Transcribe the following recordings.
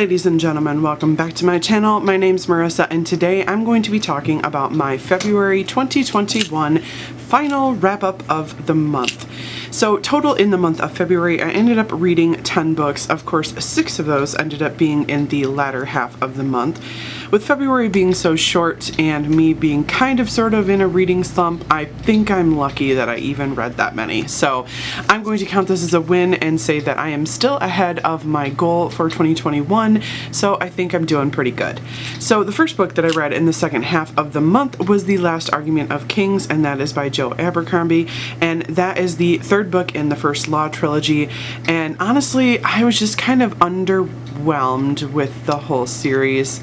ladies and gentlemen, welcome back to my channel. My name's Marissa and today I'm going to be talking about my February 2021 final wrap-up of the month. So total in the month of February, I ended up reading 10 books. Of course, 6 of those ended up being in the latter half of the month. With February being so short and me being kind of sort of in a reading slump, I think I'm lucky that I even read that many. So I'm going to count this as a win and say that I am still ahead of my goal for 2021, so I think I'm doing pretty good. So the first book that I read in the second half of the month was The Last Argument of Kings, and that is by Joe Abercrombie, and that is the third book in the First Law trilogy, and honestly, I was just kind of underwhelmed with the whole series.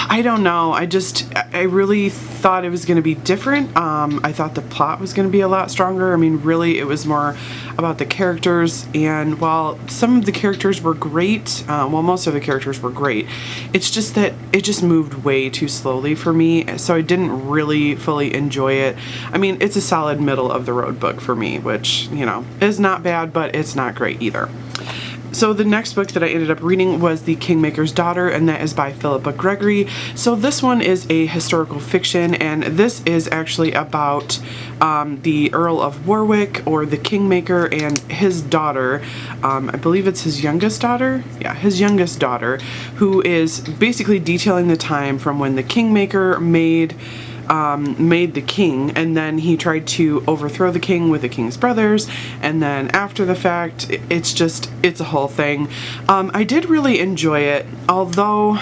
I don't know, I really thought it was going to be different. I thought the plot was going to be a lot stronger. I mean, really, it was more about the characters, and while some of the characters were great, well, most of the characters were great, it's just that it just moved way too slowly for me, so I didn't really fully enjoy it. I mean, it's a solid middle of the road book for me, which, you know, is not bad, but it's not great either. So the next book that I ended up reading was The Kingmaker's Daughter, and that is by Phillipa Gregory. So this one is a historical fiction, and this is actually about the Earl of Warwick, or the Kingmaker, and his daughter. I believe it's his youngest daughter? Yeah, his youngest daughter, who is basically detailing the time from when the Kingmaker made the king, and then he tried to overthrow the king with the king's brothers, and then after the fact, it's a whole thing. I did really enjoy it, although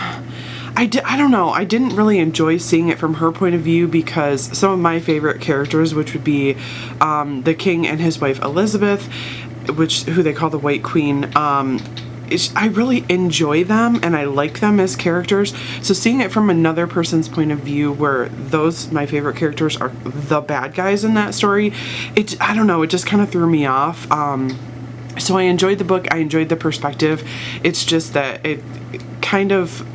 I don't know, I didn't really enjoy seeing it from her point of view, because some of my favorite characters, which would be the king and his wife Elizabeth, who they call the White Queen, I really enjoy them and I like them as characters, so seeing it from another person's point of view where my favorite characters are the bad guys in that story, I don't know, it just kind of threw me off. So I enjoyed the book, I enjoyed the perspective, it's just that it kind of,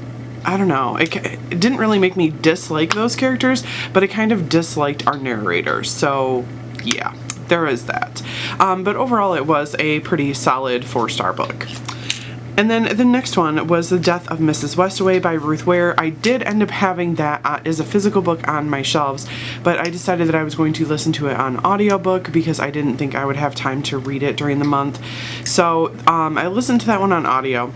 I don't know, it didn't really make me dislike those characters, but it kind of disliked our narrator, so yeah, there is that. But overall it was a pretty solid 4-star book. And then the next one was The Death of Mrs Westaway by Ruth Ware. I did end up having that as a physical book on my shelves, but I decided that I was going to listen to it on audiobook because I didn't think I would have time to read it during the month. So I listened to that one on audio.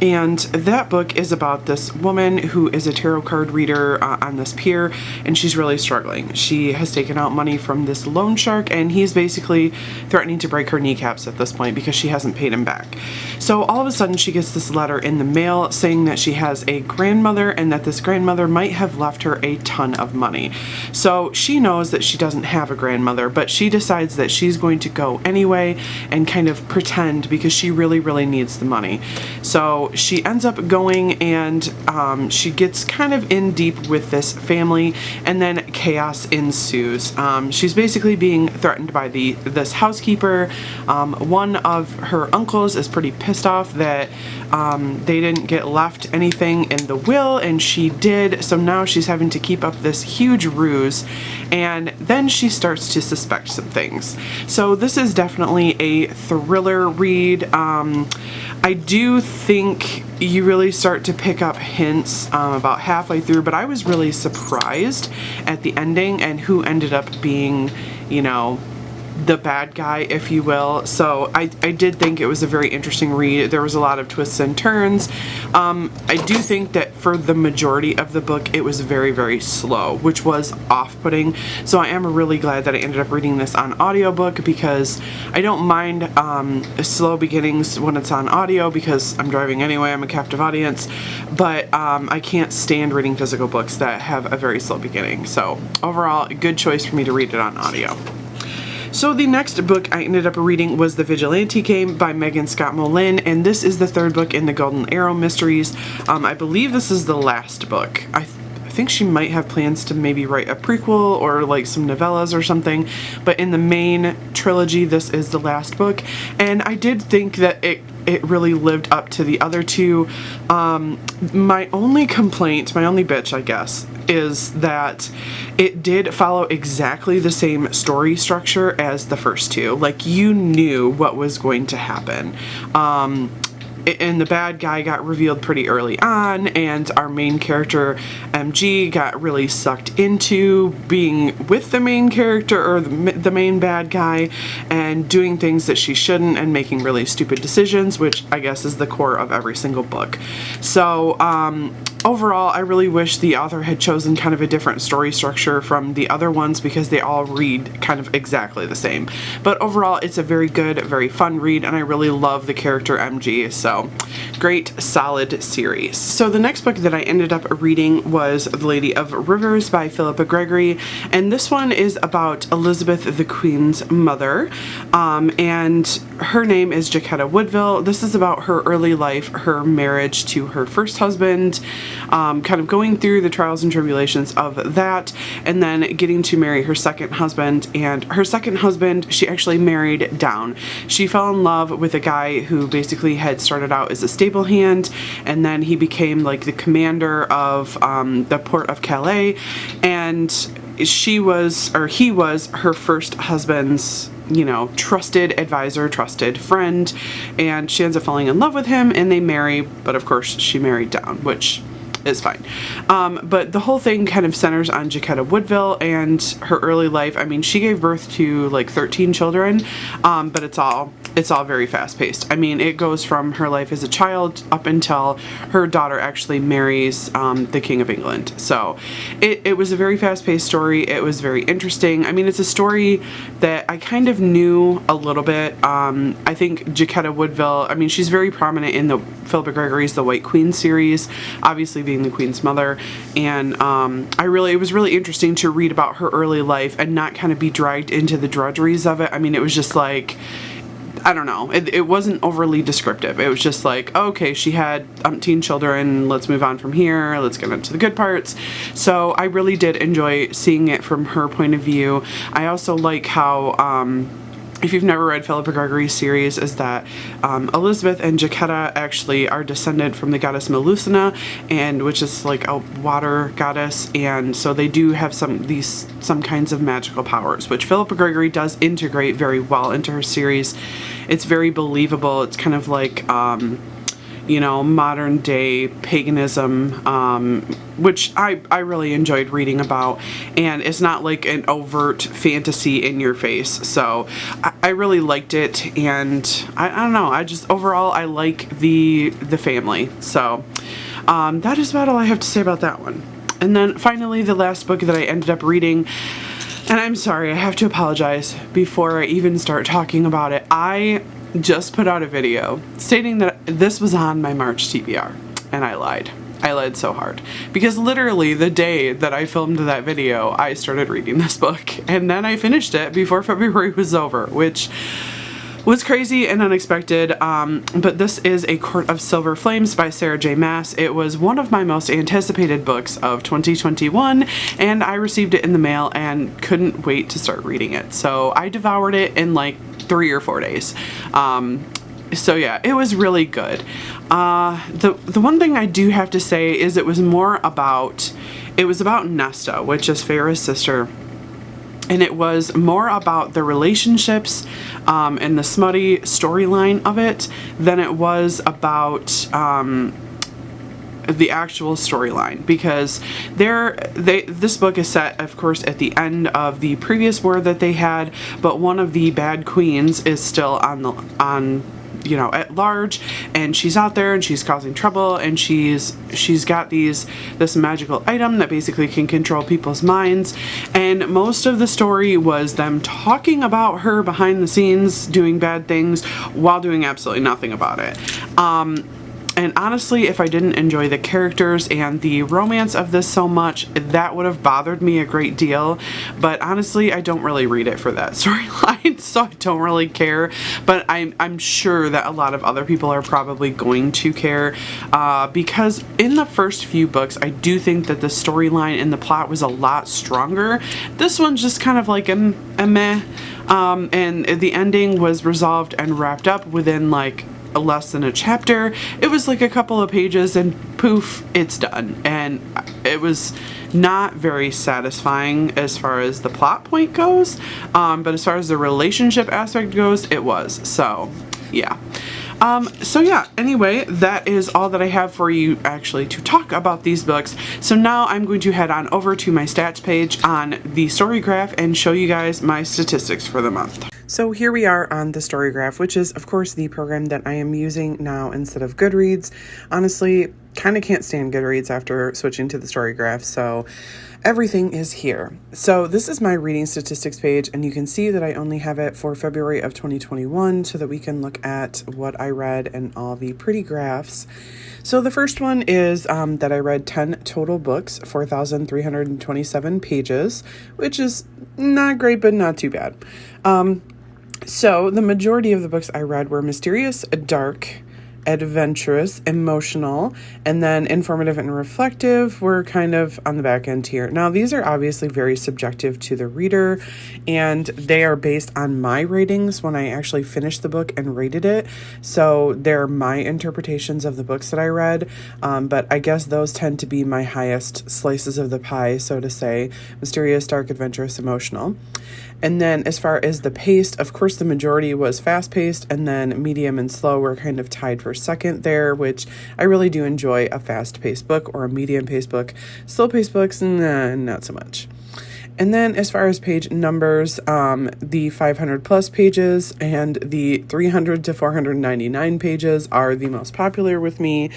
And that book is about this woman who is a tarot card reader on this pier, and she's really struggling. She has taken out money from this loan shark, and he's basically threatening to break her kneecaps at this point because she hasn't paid him back. So all of a sudden she gets this letter in the mail saying that she has a grandmother and that this grandmother might have left her a ton of money. So she knows that she doesn't have a grandmother, but she decides that she's going to go anyway and kind of pretend because she really, really needs the money. So she ends up going, and she gets kind of in deep with this family, and then chaos ensues. She's basically being threatened by this housekeeper. One of her uncles is pretty pissed off that they didn't get left anything in the will, and she did, so now she's having to keep up this huge ruse, and then she starts to suspect some things. So this is definitely a thriller read. I do think you really start to pick up hints about halfway through, but I was really surprised at the ending and who ended up being, you know, the bad guy, if you will. So I did think it was a very interesting read. There was a lot of twists and turns. I do think that for the majority of the book it was very, very slow, which was off-putting. So I am really glad that I ended up reading this on audiobook, because I don't mind slow beginnings when it's on audio because I'm driving anyway, I'm a captive audience, but I can't stand reading physical books that have a very slow beginning. So overall, a good choice for me to read it on audio. So the next book I ended up reading was The Vigilante Game by Meghan Scott Molin, and this is the third book in the Golden Arrow mysteries. I believe this is the last book. I think she might have plans to maybe write a prequel or like some novellas or something, but in the main trilogy this is the last book, and I did think that it really lived up to the other two. My only complaint, my only bitch I guess, is that it did follow exactly the same story structure as the first two. Like, you knew what was going to happen. and the bad guy got revealed pretty early on, and our main character MG got really sucked into being with the main character, or the main bad guy, and doing things that she shouldn't and making really stupid decisions, which I guess is the core of every single book. So overall, I really wish the author had chosen kind of a different story structure from the other ones, because they all read kind of exactly the same. But overall, it's a very good, very fun read, and I really love the character MG, so great, solid series. So the next book that I ended up reading was The Lady of Rivers by Phillipa Gregory, and this one is about Elizabeth the Queen's mother, and her name is Jaquetta Woodville. This is about her early life, her marriage to her first husband, kind of going through the trials and tribulations of that, and then getting to marry her second husband. And her second husband, she actually married down. She fell in love with a guy who basically had started out as a stable hand, and then he became like the commander of the port of Calais, and he was her first husband's, you know, trusted advisor, trusted friend, and she ends up falling in love with him, and they marry, but of course she married down, which is fine. But the whole thing kind of centers on Jaquetta Woodville and her early life. I mean, she gave birth to like 13 children, but it's all very fast paced. I mean, it goes from her life as a child up until her daughter actually marries the King of England. So it was a very fast paced story. It was very interesting. I mean, it's a story that I kind of knew a little bit. I think Jaquetta Woodville, I mean, she's very prominent in the Phillipa Gregory's The White Queen series, obviously being the Queen's mother, and it was really interesting to read about her early life and not kind of be dragged into the drudgeries of it. I mean, it was just like, I don't know, it wasn't overly descriptive. It was just like, okay, she had umpteen children, let's move on from here, let's get into the good parts. So I really did enjoy seeing it from her point of view. I also like how, if you've never read Phillipa Gregory's series, is that Elizabeth and Jaquetta actually are descended from the goddess Melusina, and which is like a water goddess, and so they do have some kinds of magical powers, which Phillipa Gregory does integrate very well into her series. It's very believable. It's kind of like you know, modern day paganism, which I really enjoyed reading about, and it's not like an overt fantasy in your face. So I really liked it, and I don't know, I just overall I like the family. So that is about all I have to say about that one. And then finally, the last book that I ended up reading, and I'm sorry, I have to apologize before I even start talking about it. I just put out a video stating that this was on my March TBR, and I lied. I lied so hard, because literally the day that I filmed that video, I started reading this book, and then I finished it before February was over, which was crazy and unexpected. But this is A Court of Silver Flames by Sarah J. Maas. It was one of my most anticipated books of 2021, and I received it in the mail and couldn't wait to start reading it. So I devoured it in like 3 or 4 days. So yeah, it was really good. The one thing I do have to say is it was about Nesta, which is Farah's sister. And it was more about the relationships and the smutty storyline of it than it was about the actual storyline, because this book is set, of course, at the end of the previous war that they had, but one of the bad queens is still you know, at large, and she's out there and she's causing trouble, and she's got this magical item that basically can control people's minds, and most of the story was them talking about her behind the scenes doing bad things while doing absolutely nothing about it. And honestly, if I didn't enjoy the characters and the romance of this so much, that would have bothered me a great deal. But honestly, I don't really read it for that storyline, so I don't really care. But I'm sure that a lot of other people are probably going to care, because in the first few books, I do think that the storyline and the plot was a lot stronger. This one's just kind of like a meh, and the ending was resolved and wrapped up within like less than a chapter. It was like a couple of pages and poof, it's done. And it was not very satisfying as far as the plot point goes, but as far as the relationship aspect goes, it was. So yeah. So yeah, anyway, that is all that I have for you actually to talk about these books. So now I'm going to head on over to my stats page on the story graph and show you guys my statistics for the month. So here we are on the story graph, which is of course the program that I am using now instead of Goodreads. Honestly, kind of can't stand Goodreads after switching to the story graph, so everything is here. So this is my reading statistics page, and you can see that I only have it for February of 2021 so that we can look at what I read and all the pretty graphs. So the first one is that I read 10 total books, 4,327 pages, which is not great, but not too bad. So the majority of the books I read were mysterious, dark, adventurous, emotional, and then informative and reflective were kind of on the back end here. Now, these are obviously very subjective to the reader, and they are based on my ratings when I actually finished the book and rated it. So they're my interpretations of the books that I read, but I guess those tend to be my highest slices of the pie, so to say: mysterious, dark, adventurous, emotional. And then as far as the pace, of course, the majority was fast-paced, and then medium and slow were kind of tied for second there, which I really do enjoy a fast-paced book or a medium-paced book. Slow-paced books, not so much. And then as far as page numbers, the 500 plus pages and the 300 to 499 pages are the most popular with me.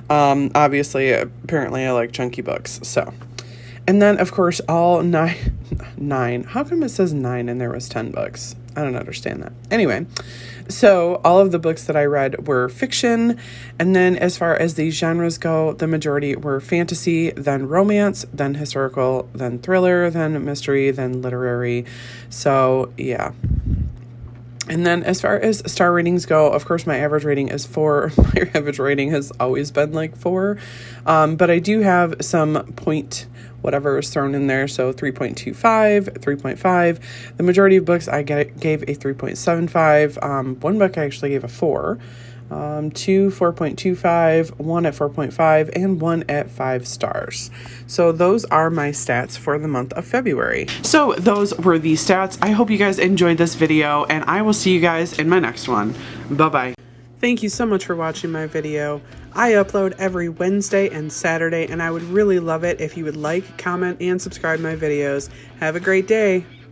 Obviously, apparently I like chunky books, so. And then, of course, all nine. How come it says 9 and there was 10 books? I don't understand that. Anyway, so all of the books that I read were fiction. And then as far as the genres go, the majority were fantasy, then romance, then historical, then thriller, then mystery, then literary. So, yeah. And then as far as star ratings go, of course, my average rating is 4. My average rating has always been like 4. But I do have some point whatever is thrown in there. So 3.25, 3.5. The majority of books I gave a 3.75. One book I actually gave a 4. 2, 4.25, 1 at 4.5, and 1 at 5 stars. So those are my stats for the month of February. So those were the stats. I hope you guys enjoyed this video, and I will see you guys in my next one. Bye-bye. Thank you so much for watching my video. I upload every Wednesday and Saturday, and I would really love it if you would like, comment, and subscribe my videos. Have a great day.